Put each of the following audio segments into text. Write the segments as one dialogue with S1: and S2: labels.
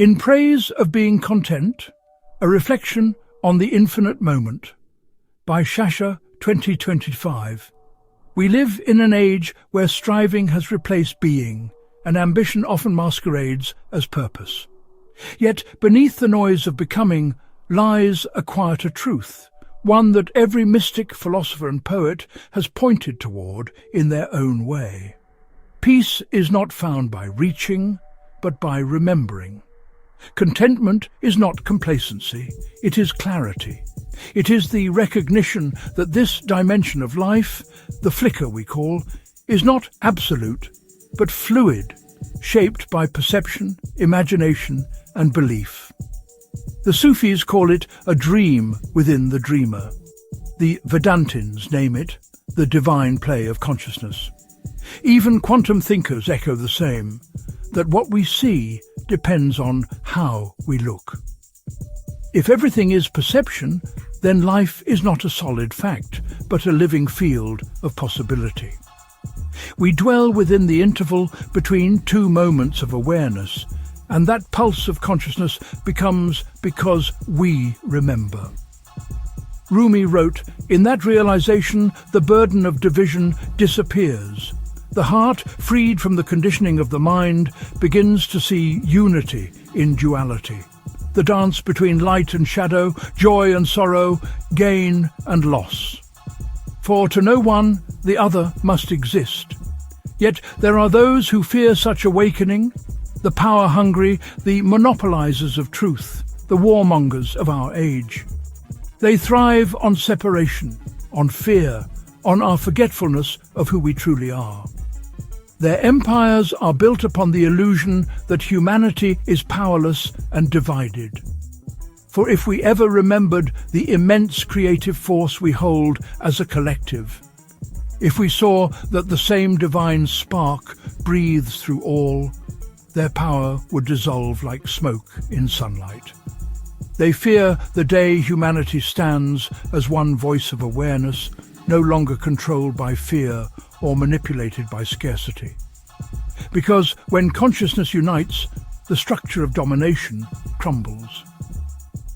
S1: In Praise of Being Content, a reflection on the infinite moment, by Shasha 2025. We live in an age where striving has replaced being, and ambition often masquerades as purpose. Yet beneath the noise of becoming lies a quieter truth, one that every mystic, philosopher and poet has pointed toward in their own way. Peace is not found by reaching, but by remembering. Contentment is not complacency, it is clarity. It is the recognition that this dimension of life, the flicker we call, is not absolute, but fluid, shaped by perception, imagination and belief. The Sufis call it a dream within the dreamer. The Vedantins name it the divine play of consciousness. Even quantum thinkers echo the same, that what we see depends on how we look. If everything is perception, then life is not a solid fact, but a living field of possibility. We dwell within the interval between two moments of awareness, and that pulse of consciousness becomes because we remember. Rumi wrote, "In that realization, the burden of division disappears. The heart, freed from the conditioning of the mind, begins to see unity in duality. The dance between light and shadow, joy and sorrow, gain and loss. For to know one, the other must exist. Yet there are those who fear such awakening, the power-hungry, the monopolizers of truth, the warmongers of our age. They thrive on separation, on fear, on our forgetfulness of who we truly are. Their empires are built upon the illusion that humanity is powerless and divided. For if we ever remembered the immense creative force we hold as a collective, if we saw that the same divine spark breathes through all, their power would dissolve like smoke in sunlight. They fear the day humanity stands as one voice of awareness, no longer controlled by fear or manipulated by scarcity. Because when consciousness unites, the structure of domination crumbles."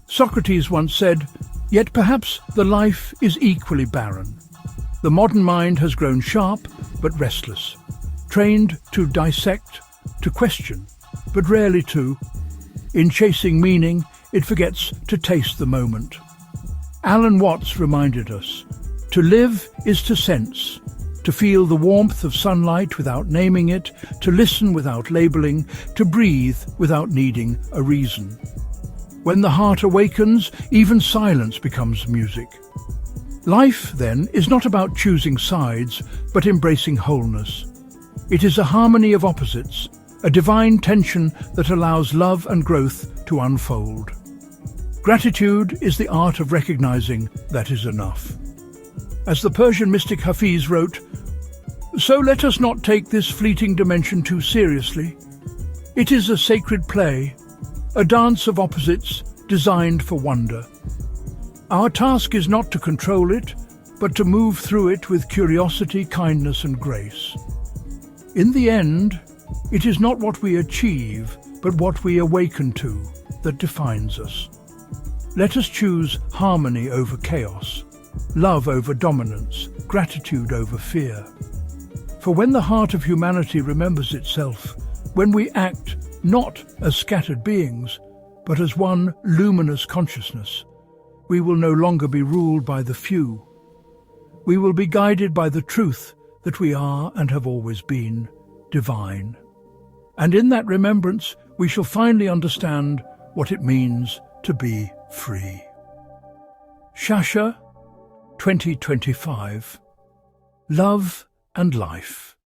S1: Socrates once said, "Yet perhaps the life is equally barren. The modern mind has grown sharp but restless, trained to dissect, to question, but rarely to. In chasing meaning, it forgets to taste the moment." Alan Watts reminded us, "To live is to sense, to feel the warmth of sunlight without naming it, to listen without labeling, to breathe without needing a reason. When the heart awakens, even silence becomes music." Life, then, is not about choosing sides, but embracing wholeness. It is a harmony of opposites, a divine tension that allows love and growth to unfold. Gratitude is the art of recognizing that is enough. As the Persian mystic Hafiz wrote, "So let us not take this fleeting dimension too seriously. It is a sacred play, a dance of opposites designed for wonder. Our task is not to control it, but to move through it with curiosity, kindness and grace. In the end, it is not what we achieve, but what we awaken to that defines us. Let us choose harmony over chaos, love over dominance, gratitude over fear. For when the heart of humanity remembers itself, when we act not as scattered beings, but as one luminous consciousness, we will no longer be ruled by the few. We will be guided by the truth that we are and have always been divine. And in that remembrance, we shall finally understand what it means to be free." Shasha 2025. Love and life.